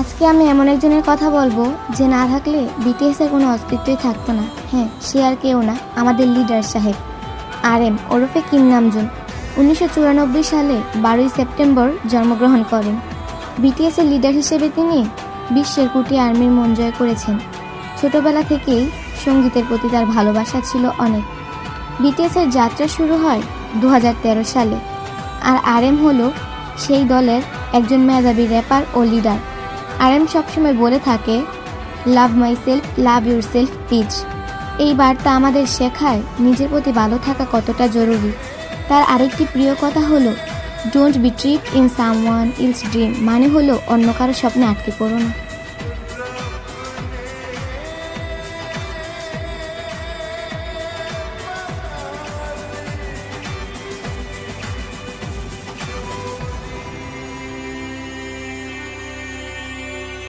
আজকে আমি এমন একজনের কথা বলবো যে না থাকলে বিটিএসের কোনো অস্তিত্বই থাকতো না। হ্যাঁ, সে আর কেউ না, আমাদের লিডার সাহেব RM ওরফে কিম নামজুন। 1994 সালে 12ই সেপ্টেম্বর জন্মগ্রহণ করেন। বিটিএসের লিডার হিসেবে তিনি বিশ্বের কোটি আর্মির মন জয় করেছেন। ছোটবেলা থেকেই সঙ্গীতের প্রতি তার ভালোবাসা ছিল অনেক। বিটিএসের যাত্রা শুরু হয় 2013 সালে, আর RM হলো সেই দলের একজন মেধাবী র্যাপার ও লিডার। RM সবসময় বলে থাকে, love myself, love yourself pitch. এই বার্তা আমাদের শেখায় নিজের প্রতি ভালো থাকা কতটা জরুরি। তার আরেকটি প্রিয় কথা হলো, don't be tripped in someone else dream, মানে হলো অন্য কারো স্বপ্নে আটকে পড়ো না।